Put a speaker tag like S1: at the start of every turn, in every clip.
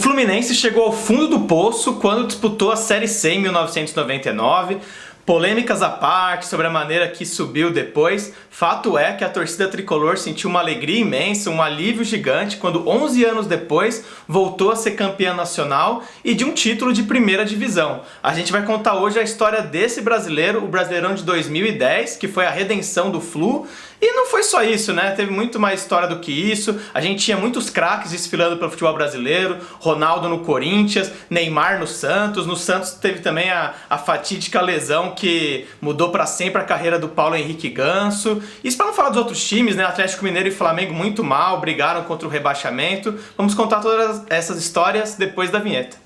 S1: Fluminense chegou ao fundo do poço quando disputou a Série C em 1999. Polêmicas à parte sobre a maneira que subiu depois, fato é que a torcida tricolor sentiu uma alegria imensa, um alívio gigante quando 11 anos depois voltou a ser campeã nacional e de um título de primeira divisão. A gente vai contar hoje a história desse brasileiro, o Brasileirão de 2010, que foi a redenção do Flu. E não foi só isso, né? Teve muito mais história do que isso. A gente tinha muitos craques desfilando pelo futebol brasileiro. Ronaldo no Corinthians, Neymar no Santos. No Santos teve também a fatídica lesão que mudou para sempre a carreira do Paulo Henrique Ganso. Isso para não falar dos outros times, né? Atlético Mineiro e Flamengo muito mal, brigaram contra o rebaixamento. Vamos contar todas essas histórias depois da vinheta.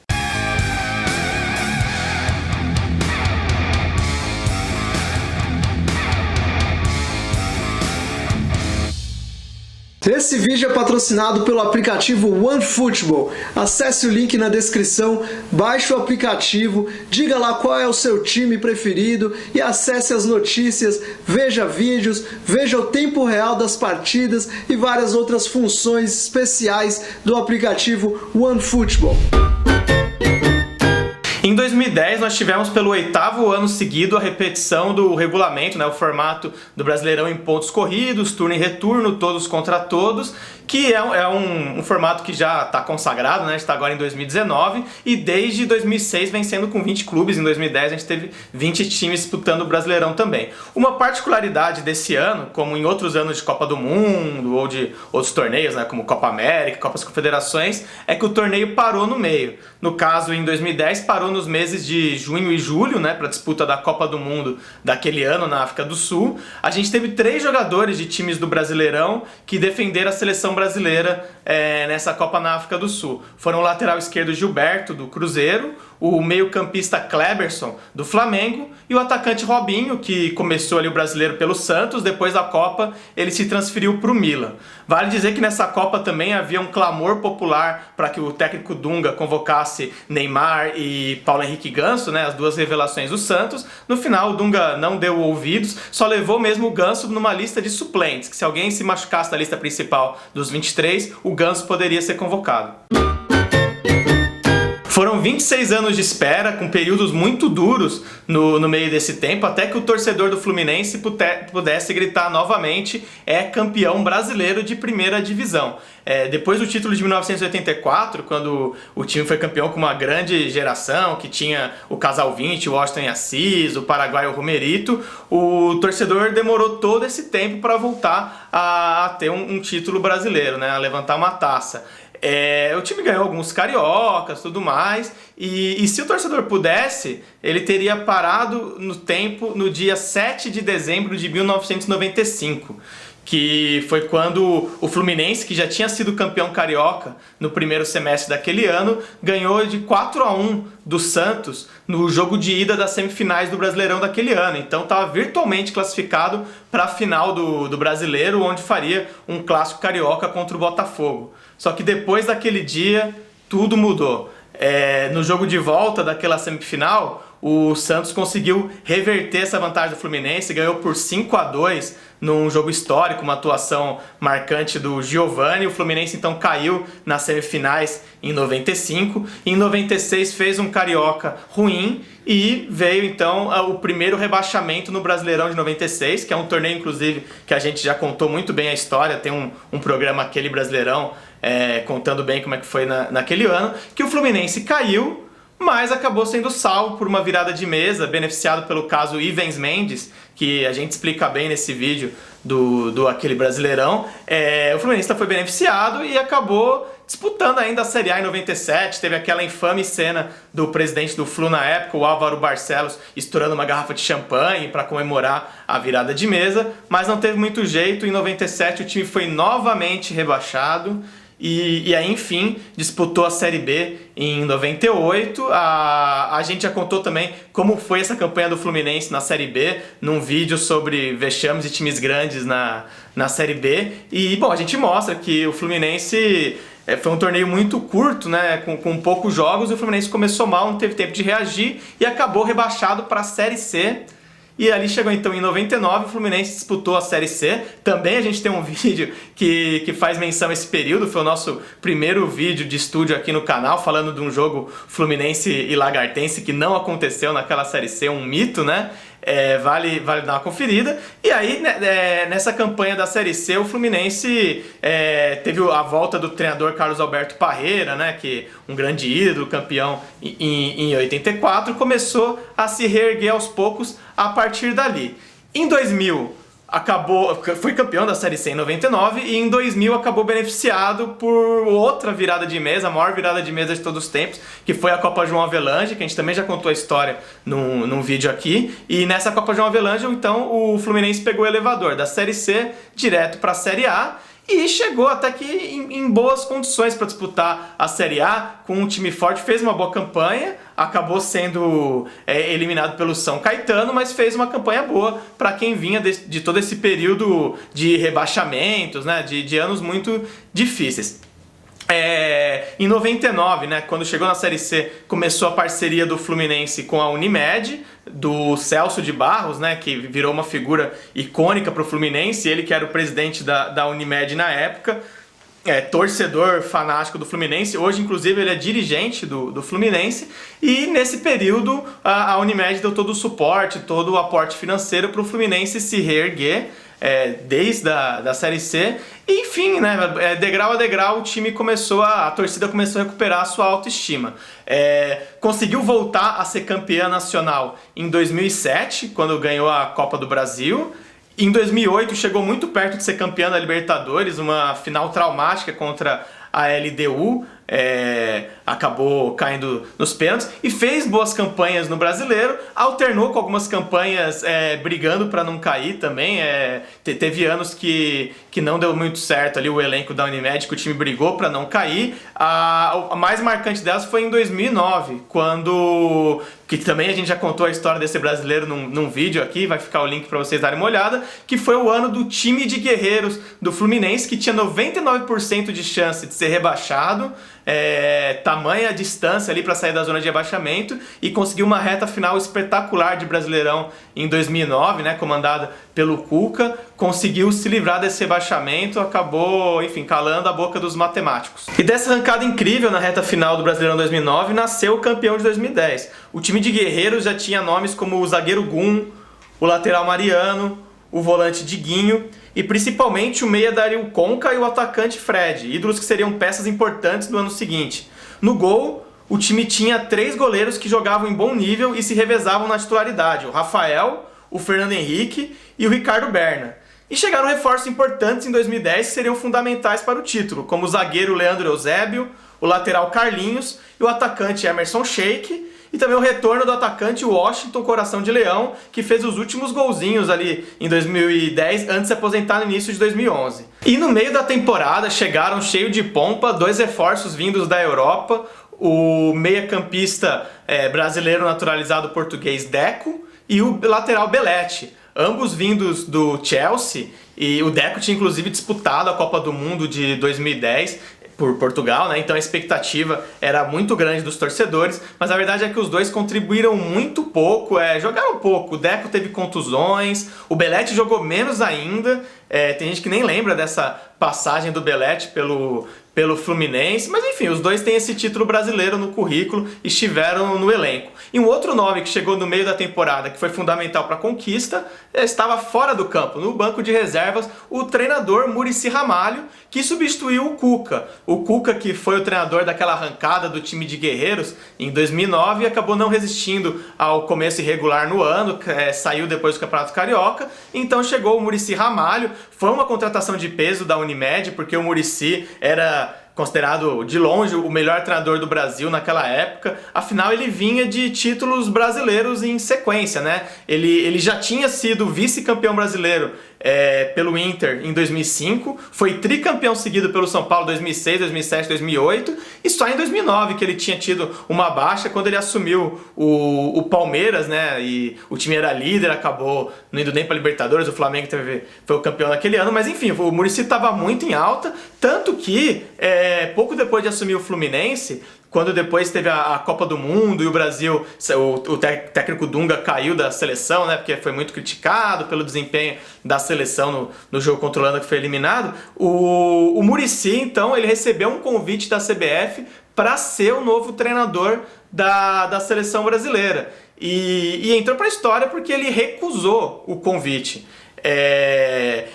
S2: Esse vídeo é patrocinado pelo aplicativo OneFootball. Acesse o link na descrição, baixe o aplicativo, diga lá qual é o seu time preferido e acesse as notícias, veja vídeos, veja o tempo real das partidas e várias outras funções especiais do aplicativo OneFootball.
S1: Em 2010, nós tivemos pelo 8º ano seguido a repetição do regulamento, né, o formato do Brasileirão em pontos corridos, turno e retorno, todos contra todos, que é um formato que já está consagrado, né, está agora em 2019, e desde 2006 vem sendo com 20 clubes. Em 2010 a gente teve 20 times disputando o Brasileirão também. Uma particularidade desse ano, como em outros anos de Copa do Mundo ou de outros torneios, né, como Copa América, Copas Confederações, é que o torneio parou no meio. No caso, em 2010, parou nos meses de junho e julho, né, para a disputa da Copa do Mundo daquele ano na África do Sul. A gente teve 3 jogadores de times do Brasileirão que defenderam a seleção brasileira nessa Copa na África do Sul. Foram o lateral esquerdo Gilberto, do Cruzeiro, o meio-campista Kleberson, do Flamengo, e o atacante Robinho, que começou ali o brasileiro pelo Santos. Depois da Copa ele se transferiu para o Milan. Vale dizer que nessa Copa também havia um clamor popular para que o técnico Dunga convocasse Neymar e Paulo Henrique Ganso, né, as duas revelações do Santos. No final o Dunga não deu ouvidos, só levou mesmo o Ganso numa lista de suplentes, que se alguém se machucasse da lista principal dos 23, o Ganso poderia ser convocado. Foram 26 anos de espera, com períodos muito duros no meio desse tempo, até que o torcedor do Fluminense pudesse gritar novamente: é campeão brasileiro de primeira divisão. Depois do título de 1984, quando o time foi campeão com uma grande geração, que tinha o Casal 20, o Washington Assis, o paraguaio Romerito, o torcedor demorou todo esse tempo para voltar a ter um título brasileiro, né, a levantar uma taça. O time ganhou alguns cariocas, tudo mais, e se o torcedor pudesse, ele teria parado no tempo no dia 7 de dezembro de 1995, que foi quando o Fluminense, que já tinha sido campeão carioca no primeiro semestre daquele ano, ganhou de 4-1 do Santos no jogo de ida das semifinais do Brasileirão daquele ano. Então estava virtualmente classificado para a final do Brasileiro, onde faria um clássico carioca contra o Botafogo. Só que depois daquele dia, tudo mudou. No jogo de volta daquela semifinal, o Santos conseguiu reverter essa vantagem do Fluminense, ganhou por 5-2 num jogo histórico, uma atuação marcante do Giovani. O Fluminense então caiu nas semifinais em 95, e em 96 fez um carioca ruim e veio então o primeiro rebaixamento no Brasileirão de 96, que é um torneio inclusive que a gente já contou muito bem a história, tem um programa, aquele Brasileirão, contando bem como é que foi naquele ano, que o Fluminense caiu, mas acabou sendo salvo por uma virada de mesa, beneficiado pelo caso Ivens Mendes, que a gente explica bem nesse vídeo do aquele Brasileirão. O Fluminense foi beneficiado e acabou disputando ainda a Série A em 97, teve aquela infame cena do presidente do Flu na época, o Álvaro Barcelos, estourando uma garrafa de champanhe para comemorar a virada de mesa, mas não teve muito jeito. Em 97 o time foi novamente rebaixado, e aí, enfim, disputou a Série B em 98. A gente já contou também como foi essa campanha do Fluminense na Série B, num vídeo sobre vexames de times grandes na Série B. E, bom, a gente mostra que o Fluminense foi um torneio muito curto, né, com poucos jogos, e o Fluminense começou mal, não teve tempo de reagir e acabou rebaixado para a Série C. E ali chegou então em 99, o Fluminense disputou a Série C. Também a gente tem um vídeo que faz menção a esse período, foi o nosso primeiro vídeo de estúdio aqui no canal, falando de um jogo Fluminense e Lagartense que não aconteceu naquela Série C, um mito, né? Vale dar uma conferida. E aí, nessa campanha da Série C, o Fluminense teve a volta do treinador Carlos Alberto Parreira, né, que um grande ídolo, campeão em 84, começou a se reerguer aos poucos a partir dali. Em 2000, foi campeão da Série C em 99 e em 2000 acabou beneficiado por outra virada de mesa, a maior virada de mesa de todos os tempos, que foi a Copa João Avelange, que a gente também já contou a história num vídeo aqui. E nessa Copa João Avelange, então, o Fluminense pegou o elevador da Série C direto para a Série A e chegou até que em boas condições para disputar a Série A, com um time forte, fez uma boa campanha, acabou sendo eliminado pelo São Caetano, mas fez uma campanha boa para quem vinha de todo esse período de rebaixamentos, né, de anos muito difíceis. Em 99, né, quando chegou na Série C, começou a parceria do Fluminense com a Unimed, do Celso de Barros, né, que virou uma figura icônica para o Fluminense, ele que era o presidente da Unimed na época, torcedor fanático do Fluminense, hoje inclusive ele é dirigente do Fluminense, e nesse período a Unimed deu todo o suporte, todo o aporte financeiro para o Fluminense se reerguer, desde a Série C, e, enfim, né, degrau a degrau a torcida começou a recuperar a sua autoestima. Conseguiu voltar a ser campeã nacional em 2007, quando ganhou a Copa do Brasil. Em 2008 chegou muito perto de ser campeã da Libertadores, uma final traumática contra a LDU, acabou caindo nos pênaltis, e fez boas campanhas no Brasileiro, alternou com algumas campanhas brigando para não cair também. Teve anos que não deu muito certo ali o elenco da Unimed, que o time brigou para não cair. A mais marcante delas foi em 2009, que também a gente já contou a história desse brasileiro num vídeo aqui, vai ficar o link para vocês darem uma olhada, que foi o ano do time de guerreiros do Fluminense, que tinha 99% de chance de ser rebaixado, tamanha distância ali para sair da zona de rebaixamento, e conseguiu uma reta final espetacular de Brasileirão em 2009, né, comandada pelo Cuca, conseguiu se livrar desse rebaixamento, acabou, enfim, calando a boca dos matemáticos. E dessa arrancada incrível na reta final do Brasileirão 2009, nasceu o campeão de 2010. O time de guerreiros já tinha nomes como o zagueiro Gum, o lateral Mariano, o volante Diguinho e principalmente o meia Dario Conca e o atacante Fred, ídolos que seriam peças importantes no ano seguinte. No gol, o time tinha 3 goleiros que jogavam em bom nível e se revezavam na titularidade: o Rafael, o Fernando Henrique e o Ricardo Berna. E chegaram reforços importantes em 2010 que seriam fundamentais para o título, como o zagueiro Leandro Eusébio, o lateral Carlinhos e o atacante Emerson Sheik, e também o retorno do atacante Washington Coração de Leão, que fez os últimos golzinhos ali em 2010, antes de se aposentar no início de 2011. E no meio da temporada chegaram cheio de pompa 2 reforços vindos da Europa, o meia-campista brasileiro naturalizado português Deco e o lateral Belletti, ambos vindos do Chelsea, e o Deco tinha inclusive disputado a Copa do Mundo de 2010, por Portugal, né? Então a expectativa era muito grande dos torcedores, mas a verdade é que os dois contribuíram muito pouco, jogaram pouco. O Deco teve contusões, o Belletti jogou menos ainda, tem gente que nem lembra dessa passagem do Belletti pelo Fluminense, mas enfim, os dois têm esse título brasileiro no currículo e estiveram no elenco. E um outro nome que chegou no meio da temporada, que foi fundamental para a conquista, estava fora do campo, no banco de reservas, o treinador Muricy Ramalho, que substituiu o Cuca. O Cuca, que foi o treinador daquela arrancada do time de guerreiros em 2009, acabou não resistindo ao começo irregular no ano, saiu depois do Campeonato Carioca, então chegou o Muricy Ramalho. Foi uma contratação de peso da Unimed, porque o Muricy era considerado de longe o melhor treinador do Brasil naquela época, afinal ele vinha de títulos brasileiros em sequência, né? Ele já tinha sido vice-campeão brasileiro pelo Inter em 2005, foi tricampeão seguido pelo São Paulo 2006, 2007, 2008, e só em 2009 que ele tinha tido uma baixa quando ele assumiu o Palmeiras, né? E o time era líder, acabou não indo nem para Libertadores, o Flamengo foi o campeão naquele ano, mas enfim, o Muricy estava muito em alta, tanto que pouco depois de assumir o Fluminense, quando depois teve a Copa do Mundo e o Brasil, o técnico Dunga caiu da seleção, né, porque foi muito criticado pelo desempenho da seleção no jogo contra a Holanda, que foi eliminado. O Muricy, então, ele recebeu um convite da CBF para ser o novo treinador da seleção brasileira. E entrou para a história porque ele recusou o convite.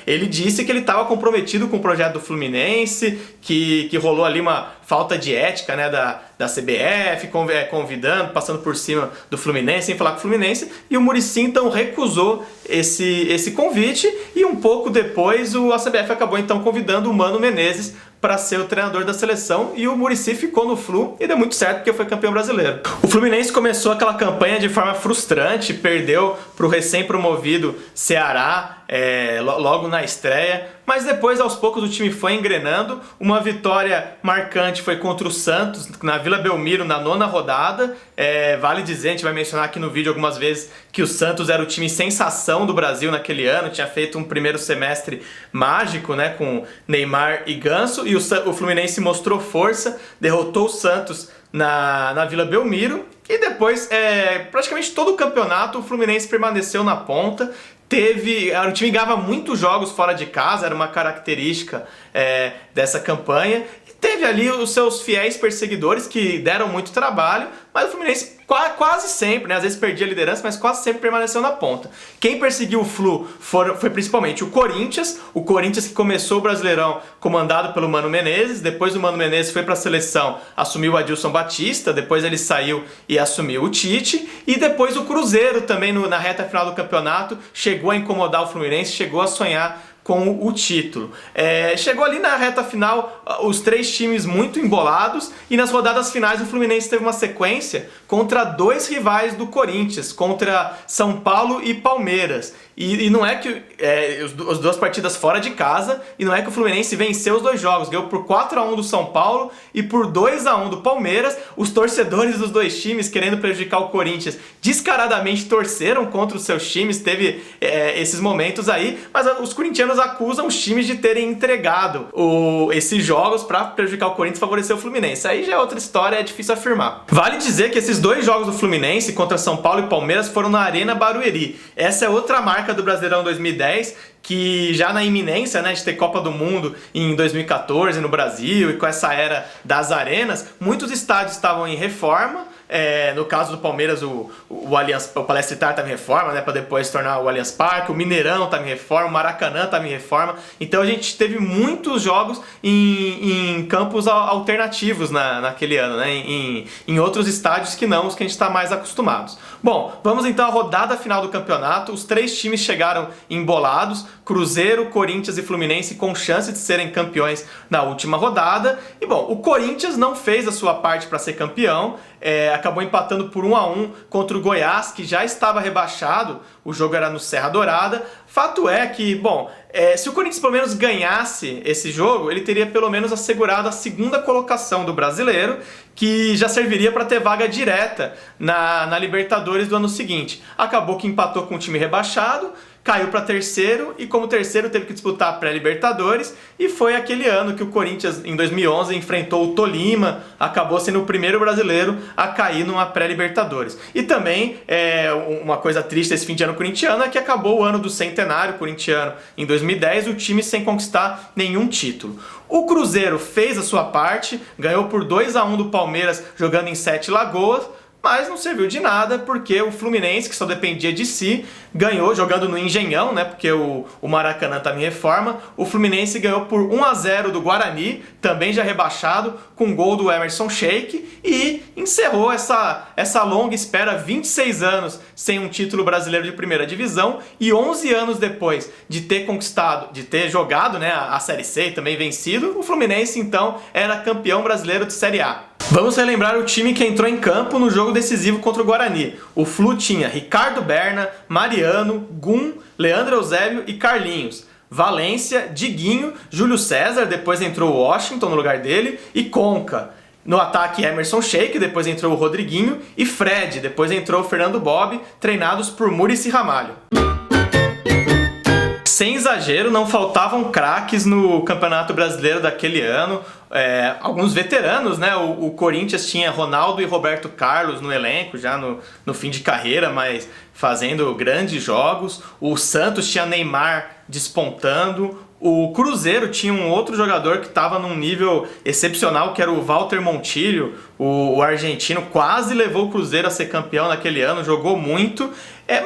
S1: Ele disse que ele estava comprometido com o projeto do Fluminense, que rolou ali uma falta de ética, né, da CBF, convidando, passando por cima do Fluminense, sem falar com o Fluminense, e o Muricy então recusou esse convite, e um pouco depois a CBF acabou então convidando o Mano Menezes para ser o treinador da seleção, e o Muricy ficou no Flu e deu muito certo porque foi campeão brasileiro. O Fluminense começou aquela campanha de forma frustrante, perdeu para o recém-promovido Ceará logo na estreia, mas depois aos poucos o time foi engrenando. Uma vitória marcante foi contra o Santos na Vila Belmiro na 9ª rodada. Vale dizer, a gente vai mencionar aqui no vídeo algumas vezes, que o Santos era o time sensação do Brasil naquele ano, tinha feito um primeiro semestre mágico, né, com Neymar e Ganso, e o Fluminense mostrou força, derrotou o Santos na Vila Belmiro, e depois, praticamente todo o campeonato, o Fluminense permaneceu na ponta. O time ganhava muitos jogos fora de casa, era uma característica dessa campanha. E teve ali os seus fiéis perseguidores que deram muito trabalho, mas o Fluminense quase sempre, né, às vezes perdia a liderança, mas quase sempre permaneceu na ponta. Quem perseguiu o Flu foi principalmente o Corinthians que começou o Brasileirão comandado pelo Mano Menezes, depois o Mano Menezes foi para a seleção, assumiu o Adilson Batista, depois ele saiu e assumiu o Tite, e depois o Cruzeiro também na reta final do campeonato chegou a incomodar o Fluminense, chegou a sonhar com o título. Chegou ali na reta final os 3 times muito embolados, e nas rodadas finais o Fluminense teve uma sequência contra 2 rivais do Corinthians, contra São Paulo e Palmeiras. E não é que as 2 partidas fora de casa, e não é que o Fluminense venceu os 2 jogos, ganhou por 4-1 do São Paulo e por 2-1 do Palmeiras. Os torcedores dos 2 times, querendo prejudicar o Corinthians, descaradamente torceram contra os seus times, teve esses momentos aí, mas os corintianos acusam os times de terem entregado esses jogos para prejudicar o Corinthians e favorecer o Fluminense. Aí já é outra história, é difícil afirmar. Vale dizer que esses 2 jogos do Fluminense contra São Paulo e Palmeiras foram na Arena Barueri. Essa é outra marca do Brasileirão 2010, que já na iminência, né, de ter Copa do Mundo em 2014 no Brasil, e com essa era das arenas, muitos estádios estavam em reforma. No caso do Palmeiras, o Palestra Itália estava em reforma, né, para depois se tornar o Allianz Parque. O Mineirão estava em reforma, o Maracanã estava em reforma. Então a gente teve muitos jogos em campos alternativos naquele ano, né, em outros estádios que não os que a gente está mais acostumados. Bom, vamos então à rodada final do campeonato. Os 3 times chegaram embolados: Cruzeiro, Corinthians e Fluminense, com chance de serem campeões na última rodada. E bom, o Corinthians não fez a sua parte para ser campeão, acabou empatando por 1-1 contra o Goiás, que já estava rebaixado. O jogo era no Serra Dourada. Fato é que, bom, se o Corinthians pelo menos ganhasse esse jogo, ele teria pelo menos assegurado a 2ª colocação do Brasileiro, que já serviria para ter vaga direta na Libertadores do ano seguinte. Acabou que empatou com o time rebaixado, caiu para terceiro, e como terceiro teve que disputar a pré-Libertadores, e foi aquele ano que o Corinthians, em 2011, enfrentou o Tolima, acabou sendo o primeiro brasileiro a cair numa pré-Libertadores. E também, uma coisa triste desse fim de ano corintiano é que acabou o ano do centenário corintiano em 2010, o time sem conquistar nenhum título. O Cruzeiro fez a sua parte, ganhou por 2-1 do Palmeiras jogando em Sete Lagoas, mas não serviu de nada, porque o Fluminense, que só dependia de si, ganhou jogando no Engenhão, né, porque o Maracanã estava em reforma. O Fluminense ganhou por 1-0 do Guarani, também já rebaixado, com gol do Emerson Sheik, e encerrou essa longa espera, 26 anos sem um título brasileiro de primeira divisão, e 11 anos depois de ter jogado, né, a Série C e também vencido, o Fluminense então era campeão brasileiro de Série A. Vamos relembrar o time que entrou em campo no jogo decisivo contra o Guarani. O Flu tinha Ricardo Berna, Mariano, Gum, Leandro Eusébio e Carlinhos. Valência, Diguinho, Júlio César, depois entrou o Washington no lugar dele, e Conca. No ataque, Emerson Sheik, depois entrou o Rodriguinho, e Fred, depois entrou o Fernando Bob, treinados por Muricy Ramalho. sem exagero, não faltavam craques no Campeonato Brasileiro daquele ano. Alguns veteranos, né? O Corinthians tinha Ronaldo e Roberto Carlos no elenco, já no fim de carreira, mas fazendo grandes jogos. O Santos tinha Neymar despontando. O Cruzeiro tinha um outro jogador que estava num nível excepcional, que era o Walter Montijo, o argentino, quase levou o Cruzeiro a ser campeão naquele ano, jogou muito.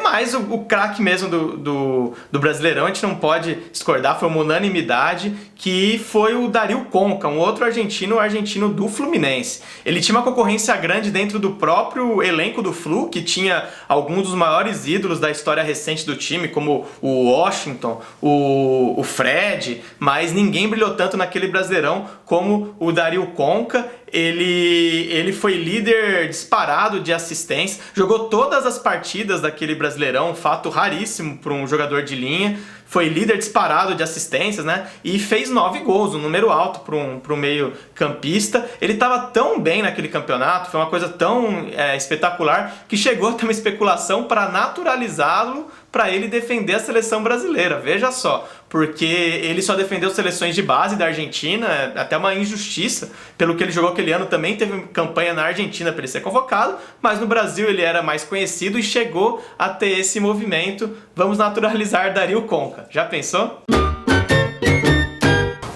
S1: Mas o craque mesmo do Brasileirão, a gente não pode discordar, foi uma unanimidade, que foi o Darío Conca, um outro argentino, o argentino do Fluminense. Ele tinha uma concorrência grande dentro do próprio elenco do Flu, que tinha alguns dos maiores ídolos da história recente do time, como o Washington, o Fred, mas ninguém brilhou tanto naquele Brasileirão como o Darío Conca. Ele foi líder disparado de assistência, jogou todas as partidas daquele Brasileirão, um fato raríssimo para um jogador de linha. Foi líder disparado de assistências, né? E fez 9 gols, um número alto para um meio campista. Ele estava tão bem naquele campeonato, foi uma coisa tão espetacular, que chegou a ter uma especulação para naturalizá-lo, para ele defender a seleção brasileira. Veja só, porque ele só defendeu seleções de base da Argentina, até uma injustiça. Pelo que ele jogou aquele ano, também teve campanha na Argentina para ele ser convocado, mas no Brasil ele era mais conhecido e chegou a ter esse movimento: vamos naturalizar Darío Conca. Já pensou?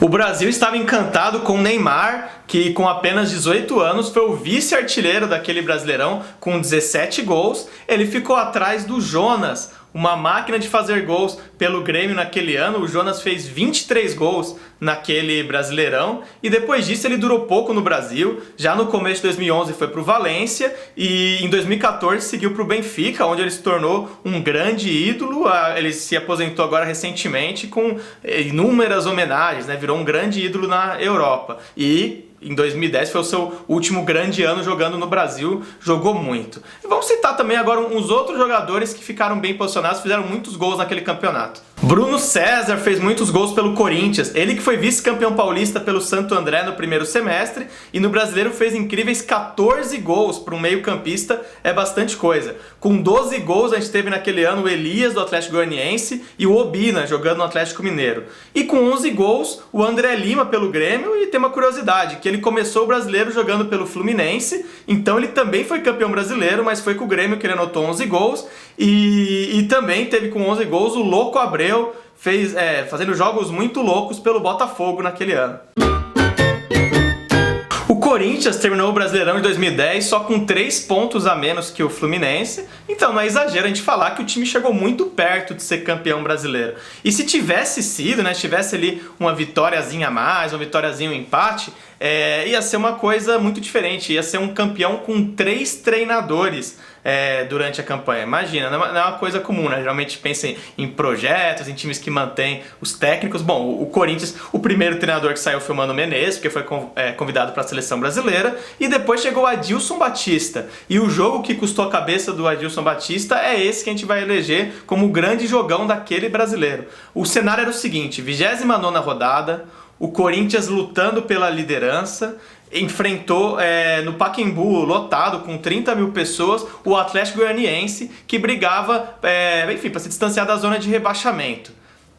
S1: O Brasil estava encantado com Neymar, que com apenas 18 anos foi o vice-artilheiro daquele Brasileirão com 17 gols. Ele ficou atrás do Jonas, uma máquina de fazer gols pelo Grêmio naquele ano. O Jonas fez 23 gols naquele Brasileirão e depois disso ele durou pouco no Brasil. Já no começo de 2011 foi para o Valência e em 2014 seguiu para o Benfica, onde ele se tornou um grande ídolo. Ele se aposentou agora recentemente com inúmeras homenagens, né? Virou um grande ídolo na Europa e em 2010 foi o seu último grande ano jogando no Brasil, jogou muito. E vamos citar também agora uns outros jogadores que ficaram bem posicionados, fizeram muitos gols naquele campeonato. Bruno César fez muitos gols pelo Corinthians, ele que foi vice-campeão paulista pelo Santo André no primeiro semestre e no Brasileiro fez incríveis 14 gols para um meio-campista, é bastante coisa. Com 12 gols a gente teve naquele ano o Elias do Atlético Goianiense e o Obina jogando no Atlético Mineiro. E com 11 gols o André Lima pelo Grêmio, e tem uma curiosidade, que ele começou o Brasileiro jogando pelo Fluminense, então ele também foi campeão brasileiro, mas foi com o Grêmio que ele anotou 11 gols, e também teve com 11 gols o Louco Abreu, fazendo jogos muito loucos pelo Botafogo naquele ano. O Corinthians terminou o Brasileirão de 2010 só com 3 pontos a menos que o Fluminense, então não é exagero a gente falar que o time chegou muito perto de ser campeão brasileiro. E se tivesse sido, né, tivesse ali uma vitóriazinha a mais, uma vitóriazinha, um empate, ia ser uma coisa muito diferente, ia ser um campeão com 3 treinadores durante a campanha. Imagina, não é uma coisa comum, né? Geralmente pensa em projetos, em times que mantêm os técnicos. Bom, o Corinthians, o primeiro treinador que saiu foi o Mano Menezes, porque foi convidado para a seleção brasileira, e depois chegou o Adilson Batista. E o jogo que custou a cabeça do Adilson Batista é esse que a gente vai eleger como o grande jogão daquele brasileiro. O cenário era o seguinte: 29ª rodada, o Corinthians lutando pela liderança, enfrentou no Pacaembu lotado com 30 mil pessoas o Atlético Goianiense, que brigava para se distanciar da zona de rebaixamento.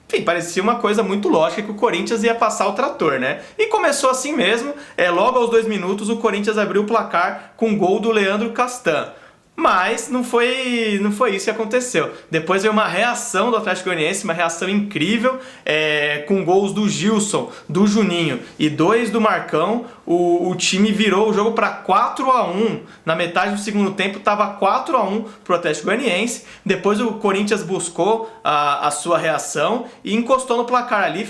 S1: Enfim, parecia uma coisa muito lógica que o Corinthians ia passar o trator, né? E começou assim mesmo, logo aos 2 minutos o Corinthians abriu o placar com o gol do Leandro Castan. Mas não foi isso que aconteceu. Depois veio uma reação do Atlético Goianiense, uma reação incrível, com gols do Gilson, do Juninho e 2 do Marcão. O time virou o jogo para 4-1. Na metade do segundo tempo estava 4-1 para o Atlético Goianiense. Depois o Corinthians buscou a sua reação e encostou no placar ali.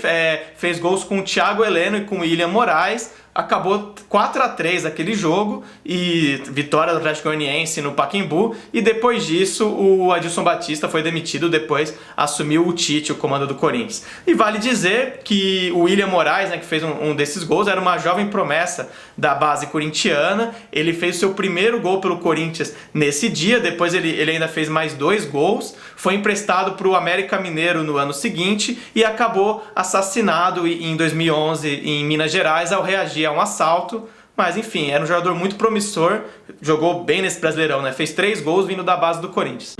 S1: Fez gols com o Thiago Heleno e com o William Moraes. Acabou 4-3 aquele jogo e vitória do Atlético Goianiense no Pacaembu, e depois disso o Adilson Batista foi demitido, depois assumiu o Tite, o comando do Corinthians. E vale dizer que o William Moraes, né, que fez um desses gols, era uma jovem promessa da base corintiana. Ele fez o seu primeiro gol pelo Corinthians nesse dia, depois ele ainda fez mais 2 gols, foi emprestado para o América Mineiro no ano seguinte e acabou assassinado em 2011 em Minas Gerais ao reagir a um assalto. Mas enfim, era um jogador muito promissor, jogou bem nesse Brasileirão, né? Fez 3 gols vindo da base do Corinthians.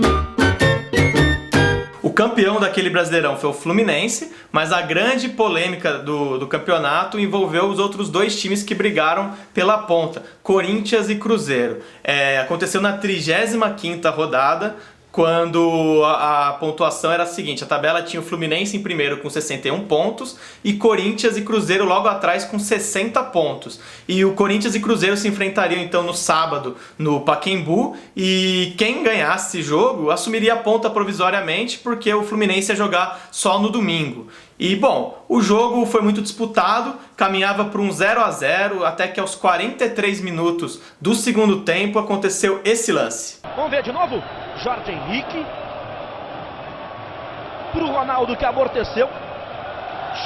S1: O campeão daquele Brasileirão foi o Fluminense, mas a grande polêmica do campeonato envolveu os outros dois times que brigaram pela ponta, Corinthians e Cruzeiro. Aconteceu na 35ª rodada, quando a pontuação era a seguinte: a tabela tinha o Fluminense em primeiro com 61 pontos e Corinthians e Cruzeiro logo atrás com 60 pontos. E o Corinthians e Cruzeiro se enfrentariam então no sábado no Pacaembu, e quem ganhasse esse jogo assumiria a ponta provisoriamente, porque o Fluminense ia jogar só no domingo. E bom, o jogo foi muito disputado, caminhava para um 0-0, até que aos 43 minutos do segundo tempo aconteceu esse lance.
S3: Vamos ver de novo, Jorge Henrique, pro Ronaldo, que amorteceu,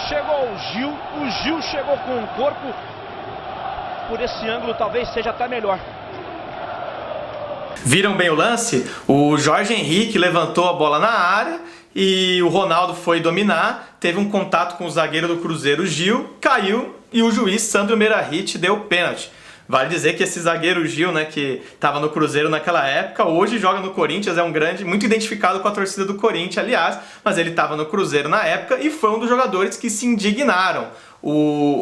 S3: chegou o Gil chegou com o corpo, por esse ângulo talvez seja até melhor.
S1: Viram bem o lance? O Jorge Henrique levantou a bola na área e o Ronaldo foi dominar, teve um contato com o zagueiro do Cruzeiro, Gil, caiu e o juiz Sandro Meirahit deu pênalti. Vale dizer que esse zagueiro Gil, né, que estava no Cruzeiro naquela época, hoje joga no Corinthians, é um grande, muito identificado com a torcida do Corinthians, aliás, mas ele estava no Cruzeiro na época e foi um dos jogadores que se indignaram.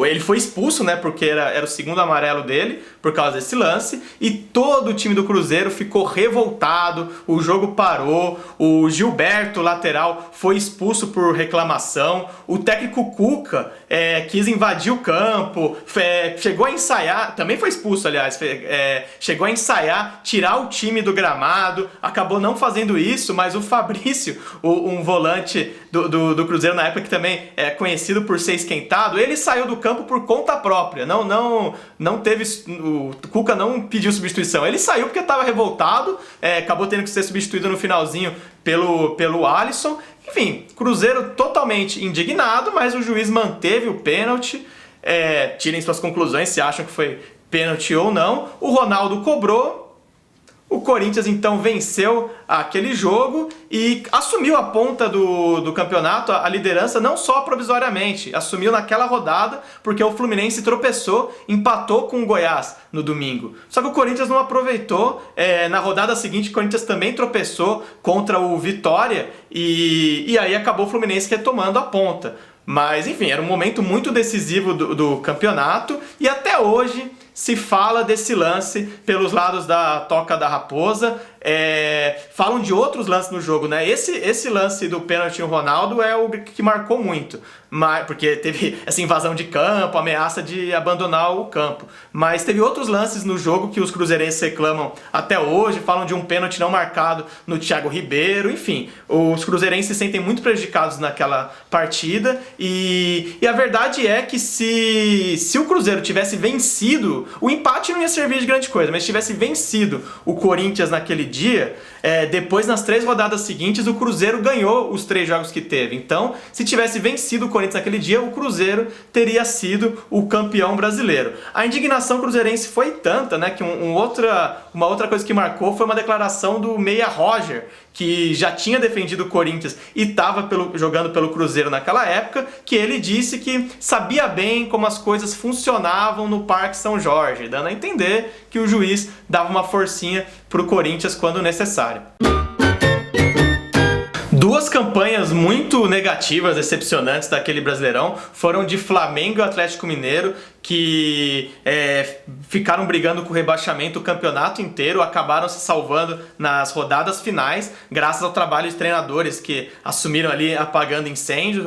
S1: Ele foi expulso, né, porque era o segundo amarelo dele, por causa desse lance, e todo o time do Cruzeiro ficou revoltado, o jogo parou, o Gilberto, lateral, foi expulso por reclamação, o técnico Cuca quis invadir o campo, chegou a ensaiar, também foi expulso, aliás, chegou a ensaiar, tirar o time do gramado, acabou não fazendo isso, mas o Fabrício, um volante do Cruzeiro na época, que também é conhecido por ser esquentado, ele saiu do campo por conta própria, não teve, o Cuca não pediu substituição, ele saiu porque estava revoltado, acabou tendo que ser substituído no finalzinho pelo Alisson. Enfim, Cruzeiro totalmente indignado, mas o juiz manteve o pênalti. Tirem suas conclusões se acham que foi pênalti ou não. O Ronaldo cobrou. O Corinthians então venceu aquele jogo e assumiu a ponta do campeonato, a liderança, não só provisoriamente, assumiu naquela rodada, porque o Fluminense tropeçou, empatou com o Goiás no domingo. Só que o Corinthians não aproveitou, na rodada seguinte o Corinthians também tropeçou contra o Vitória e aí acabou o Fluminense retomando a ponta. Mas enfim, era um momento muito decisivo do campeonato e até hoje se fala desse lance pelos lados da Toca da Raposa. Falam de outros lances no jogo, né? Esse lance do pênalti no Ronaldo é o que marcou muito, porque teve essa invasão de campo, ameaça de abandonar o campo. Mas teve outros lances no jogo que os cruzeirenses reclamam até hoje, falam de um pênalti não marcado no Thiago Ribeiro, enfim. Os cruzeirenses se sentem muito prejudicados naquela partida e a verdade é que se o Cruzeiro tivesse vencido, o empate não ia servir de grande coisa, mas se tivesse vencido o Corinthians naquele dia, depois nas 3 rodadas seguintes o Cruzeiro ganhou os 3 jogos que teve. Então, se tivesse vencido o Corinthians naquele dia, o Cruzeiro teria sido o campeão brasileiro. A indignação cruzeirense foi tanta, né, que uma outra coisa que marcou foi uma declaração do meia Roger, que já tinha defendido o Corinthians e estava jogando pelo Cruzeiro naquela época, que ele disse que sabia bem como as coisas funcionavam no Parque São Jorge, dando a entender que o juiz dava uma forcinha para o Corinthians quando necessário. 2 campanhas muito negativas, decepcionantes daquele Brasileirão foram de Flamengo e Atlético Mineiro, que ficaram brigando com o rebaixamento o campeonato inteiro, acabaram se salvando nas rodadas finais, graças ao trabalho de treinadores que assumiram ali apagando incêndio,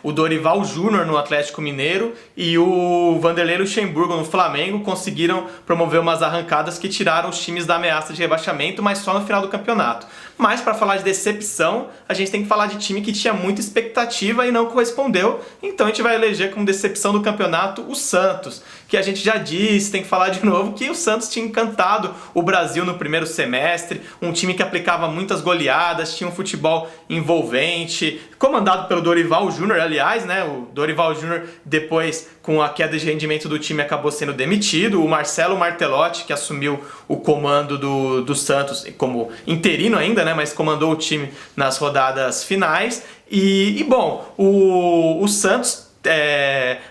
S1: o Dorival Júnior no Atlético Mineiro e o Vanderlei Luxemburgo no Flamengo conseguiram promover umas arrancadas que tiraram os times da ameaça de rebaixamento, mas só no final do campeonato. Mas para falar de decepção, a gente tem que falar de time que tinha muita expectativa e não correspondeu, então a gente vai eleger como decepção do campeonato o Santos, que a gente já disse, tem que falar de novo, que o Santos tinha encantado o Brasil no primeiro semestre, um time que aplicava muitas goleadas, tinha um futebol envolvente, comandado pelo Dorival Júnior, aliás, né? O Dorival Júnior, depois, com a queda de rendimento do time, acabou sendo demitido. O Marcelo Martelotti, que assumiu o comando do Santos como interino ainda, né? Mas comandou o time nas rodadas finais. E bom, o Santos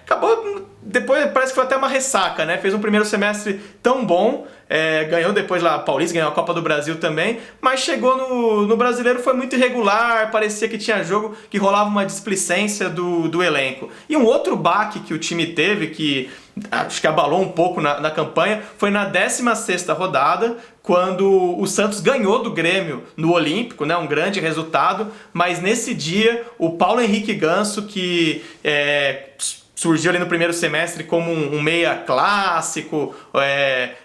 S1: acabou... Depois parece que foi até uma ressaca, né? Fez um primeiro semestre tão bom, ganhou depois lá a Paulista, ganhou a Copa do Brasil também, mas chegou no Brasileiro, foi muito irregular, parecia que tinha jogo que rolava uma displicência do elenco. E um outro baque que o time teve, que acho que abalou um pouco na campanha, foi na 16ª rodada, quando o Santos ganhou do Grêmio no Olímpico, né, um grande resultado, mas nesse dia o Paulo Henrique Ganso, que surgiu ali no primeiro semestre como um meia clássico,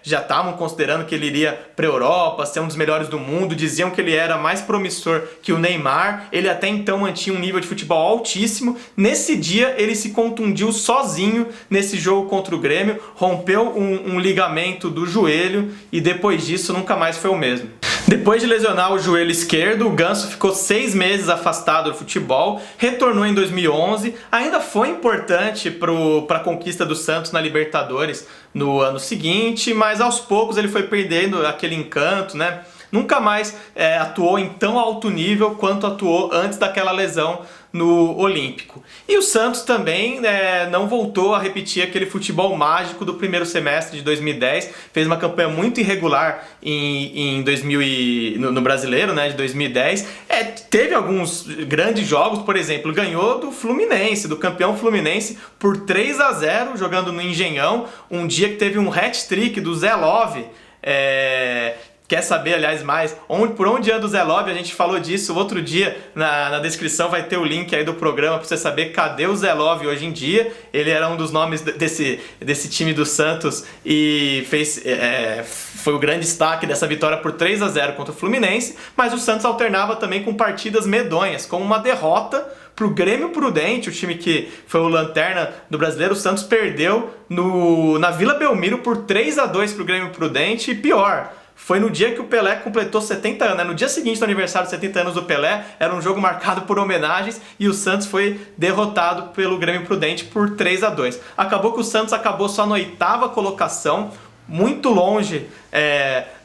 S1: já estavam considerando que ele iria para a Europa, ser um dos melhores do mundo, diziam que ele era mais promissor que o Neymar, ele até então mantinha um nível de futebol altíssimo. Nesse dia ele se contundiu sozinho nesse jogo contra o Grêmio, rompeu um ligamento do joelho e depois disso nunca mais foi o mesmo. Depois de lesionar o joelho esquerdo, o Ganso ficou 6 meses afastado do futebol, retornou em 2011, ainda foi importante para a conquista do Santos na Libertadores no ano seguinte, mas aos poucos ele foi perdendo aquele encanto, né? Nunca mais atuou em tão alto nível quanto atuou antes daquela lesão no Olímpico. E o Santos também não voltou a repetir aquele futebol mágico do primeiro semestre de 2010, fez uma campanha muito irregular no Brasileiro, né, de 2010. Teve alguns grandes jogos, por exemplo, ganhou do Fluminense, do campeão Fluminense, por 3-0, jogando no Engenhão, um dia que teve um hat-trick do Zé Love. Quer saber, aliás, mais por onde anda o Zé Love? A gente falou disso outro dia, na descrição vai ter o link aí do programa para você saber cadê o Zé Love hoje em dia. Ele era um dos nomes desse time do Santos e foi o grande destaque dessa vitória por 3-0 contra o Fluminense, mas o Santos alternava também com partidas medonhas, como uma derrota para o Grêmio Prudente, o time que foi o lanterna do Brasileiro. O Santos perdeu na Vila Belmiro por 3-2 para o Grêmio Prudente, e pior, foi no dia que o Pelé completou 70 anos, né? No dia seguinte do aniversário de 70 anos do Pelé, era um jogo marcado por homenagens e o Santos foi derrotado pelo Grêmio Prudente por 3-2. Acabou que o Santos acabou só na 8ª colocação, muito longe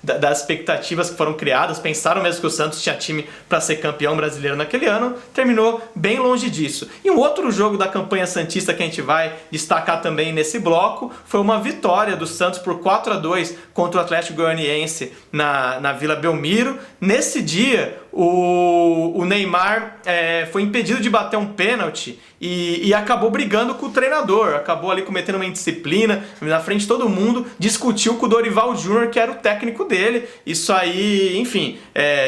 S1: das expectativas que foram criadas. Pensaram mesmo que o Santos tinha time para ser campeão brasileiro naquele ano, terminou bem longe disso. E um outro jogo da campanha santista que a gente vai destacar também nesse bloco foi uma vitória do Santos por 4-2 contra o Atlético Goianiense na Vila Belmiro. Nesse dia o Neymar foi impedido de bater um pênalti e acabou brigando com o treinador, acabou ali cometendo uma indisciplina na frente de todo mundo, discutiu com o Dorival Júnior, que era o técnico dele. Isso aí, enfim,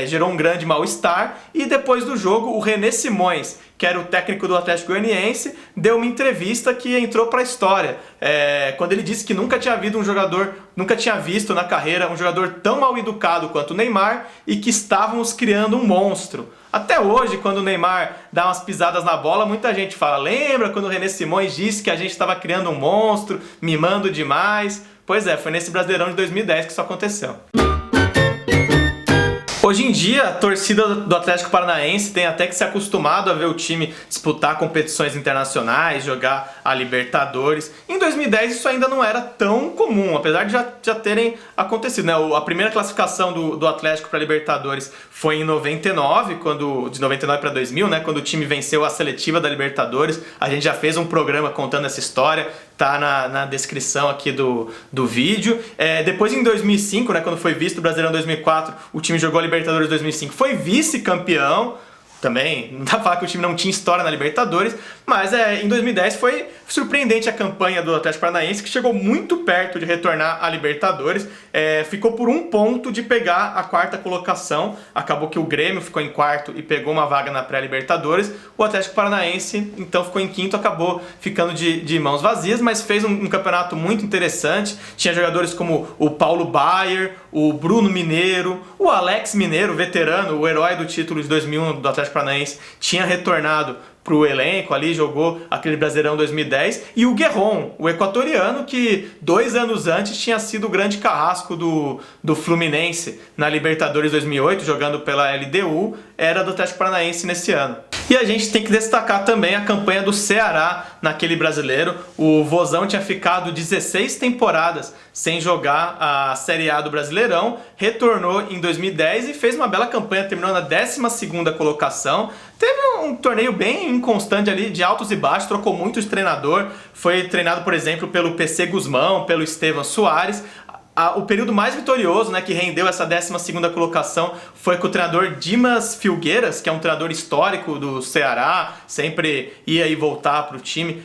S1: gerou um grande mal-estar, e depois do jogo o René Simões, que era o técnico do Atlético Goianiense, deu uma entrevista que entrou para a história, quando ele disse que nunca tinha visto na carreira um jogador tão mal educado quanto o Neymar e que estávamos criando um monstro. Até hoje, quando o Neymar dá umas pisadas na bola, muita gente fala: lembra quando o René Simões disse que a gente estava criando um monstro, mimando demais? Pois foi nesse Brasileirão de 2010 que isso aconteceu. Hoje em dia, a torcida do Atlético Paranaense tem até que se acostumado a ver o time disputar competições internacionais, jogar a Libertadores. Em 2010 isso ainda não era tão comum, apesar de já terem acontecido, né? A primeira classificação do Atlético para a Libertadores foi em 99, de 99 para 2000, né? Quando o time venceu a seletiva da Libertadores. A gente já fez um programa contando essa história, tá na descrição aqui do vídeo. Depois, em 2005, né, quando foi visto o Brasileirão 2004, o time jogou a Libertadores 2005, foi vice-campeão. Também, não dá pra falar que o time não tinha história na Libertadores, mas em 2010 foi surpreendente a campanha do Atlético Paranaense, que chegou muito perto de retornar à Libertadores, ficou por um ponto de pegar a 4ª colocação, acabou que o Grêmio ficou em 4º e pegou uma vaga na pré-Libertadores, o Atlético Paranaense então ficou em 5º, acabou ficando de mãos vazias, mas fez um campeonato muito interessante, tinha jogadores como o Paulo Baier, o Bruno Mineiro, o Alex Mineiro, veterano, o herói do título de 2001 do Atlético Paranaense, tinha retornado para o elenco ali, jogou aquele Brasileirão 2010, e o Guerron, o equatoriano, que 2 anos antes tinha sido o grande carrasco do Fluminense na Libertadores 2008, jogando pela LDU, era do Atlético Paranaense nesse ano. E a gente tem que destacar também a campanha do Ceará naquele Brasileiro. O Vozão tinha ficado 16 temporadas sem jogar a Série A do Brasileirão, retornou em 2010 e fez uma bela campanha, terminou na 12ª colocação. Teve um torneio bem inconstante ali, de altos e baixos, trocou muito de treinador, foi treinado, por exemplo, pelo PC Guzmão, pelo Estevan Soares, o período mais vitorioso, né, que rendeu essa 12ª colocação foi com o treinador Dimas Filgueiras, que é um treinador histórico do Ceará, sempre ia e voltar para o time,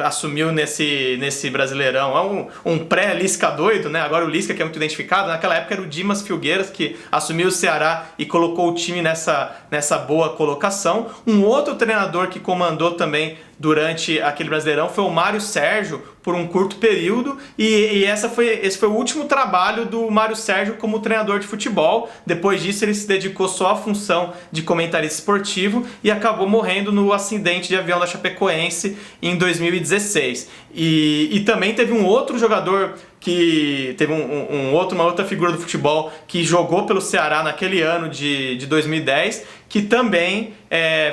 S1: assumiu nesse Brasileirão, um pré-Lisca doido, né, agora o Lisca que é muito identificado, naquela época era o Dimas Filgueiras que assumiu o Ceará e colocou o time nessa boa colocação. Um outro treinador que comandou também durante aquele Brasileirão foi o Mário Sérgio, por um curto período, e esse foi o último trabalho do Mário Sérgio como treinador de futebol. Depois disso ele se dedicou só à função de comentarista esportivo e acabou morrendo no acidente de avião da Chapecoense em 2016. E também teve um outro jogador que teve uma outra figura do futebol que jogou pelo Ceará naquele ano de 2010, que também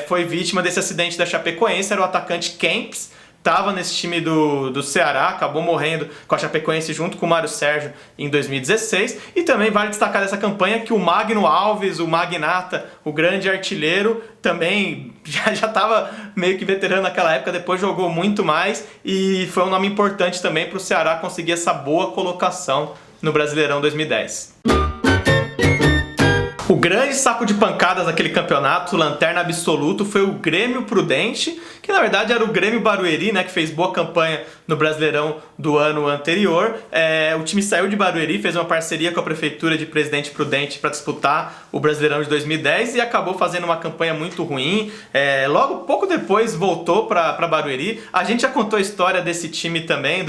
S1: foi vítima desse acidente da Chapecoense, era o atacante Kempis. Estava nesse time do Ceará, acabou morrendo com a Chapecoense junto com o Mário Sérgio em 2016. E também vale destacar dessa campanha que o Magno Alves, o Magnata, o grande artilheiro, também já estava meio que veterano naquela época, depois jogou muito mais e foi um nome importante também para o Ceará conseguir essa boa colocação no Brasileirão 2010. O grande saco de pancadas daquele campeonato, lanterna absoluto, foi o Grêmio Prudente, que na verdade era o Grêmio Barueri, né, que fez boa campanha no Brasileirão do ano anterior. O time saiu de Barueri, fez uma parceria com a Prefeitura de Presidente Prudente para disputar o Brasileirão de 2010 e acabou fazendo uma campanha muito ruim. Logo, pouco depois, voltou para Barueri. A gente já contou a história desse time também,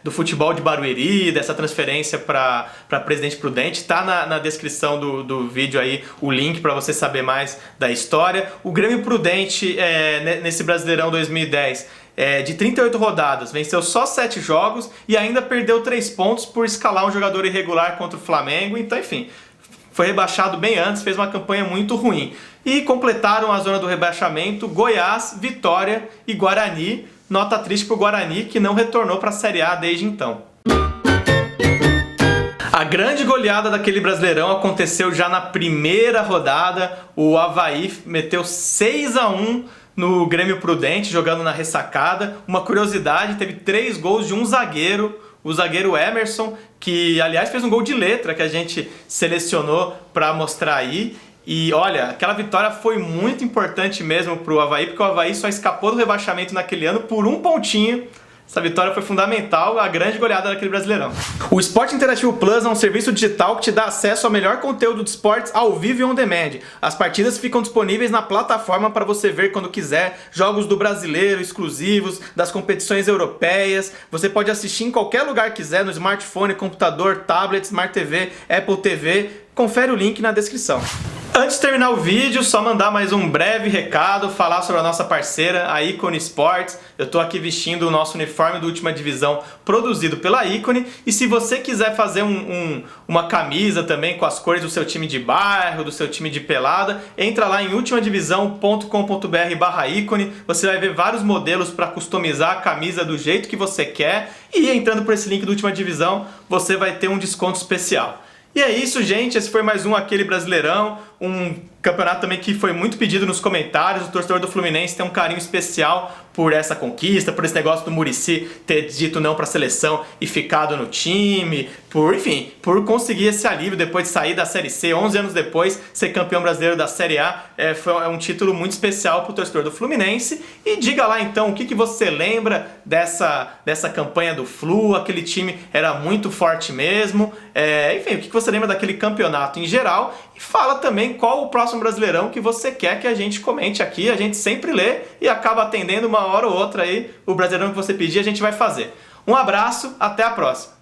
S1: do futebol de Barueri, dessa transferência para Presidente Prudente. Está na descrição do vídeo aí o link para você saber mais da história. O Grêmio Prudente, nesse Brasileirão 2010, de 38 rodadas, venceu só 7 jogos e ainda perdeu 3 pontos por escalar um jogador irregular contra o Flamengo. Então, enfim, foi rebaixado bem antes, fez uma campanha muito ruim. E completaram a zona do rebaixamento Goiás, Vitória e Guarani. Nota triste para o Guarani, que não retornou para a Série A desde então. A grande goleada daquele Brasileirão aconteceu já na primeira rodada. O Avaí meteu 6-1 no Grêmio Prudente, jogando na ressacada. Uma curiosidade, teve 3 gols de um zagueiro, o zagueiro Emerson, que aliás fez um gol de letra que a gente selecionou para mostrar aí. E olha, aquela vitória foi muito importante mesmo para o Avaí, porque o Avaí só escapou do rebaixamento naquele ano por um pontinho. Essa vitória foi fundamental, a grande goleada daquele Brasileirão. O Esporte Interativo Plus é um serviço digital que te dá acesso ao melhor conteúdo de esportes ao vivo e on demand. As partidas ficam disponíveis na plataforma para você ver quando quiser, jogos do Brasileiro exclusivos, das competições europeias. Você pode assistir em qualquer lugar que quiser, no smartphone, computador, tablet, Smart TV, Apple TV. Confere o link na descrição. Antes de terminar o vídeo, só mandar mais um breve recado, falar sobre a nossa parceira, a Icone Sports. Eu estou aqui vestindo o nosso uniforme do Última Divisão, produzido pela Icone. E se você quiser fazer uma camisa também com as cores do seu time de bairro, do seu time de pelada, entra lá em ultimadivisão.com.br/Icone. Você vai ver vários modelos para customizar a camisa do jeito que você quer. E entrando por esse link do Última Divisão, você vai ter um desconto especial. E é isso, gente. Esse foi mais um Aquele Brasileirão. Um campeonato também que foi muito pedido nos comentários. O torcedor do Fluminense tem um carinho especial por essa conquista, por esse negócio do Muricy ter dito não para a seleção e ficado no time, por conseguir esse alívio depois de sair da Série C, 11 anos depois, ser campeão brasileiro da Série A. Foi um título muito especial para o torcedor do Fluminense. E diga lá então o que você lembra dessa campanha do Flu. Aquele time era muito forte mesmo. Enfim, o que você lembra daquele campeonato em geral. E fala também qual o próximo Brasileirão que você quer que a gente comente aqui. A gente sempre lê e acaba atendendo uma hora ou outra aí o Brasileirão que você pedir, a gente vai fazer. Um abraço, até a próxima!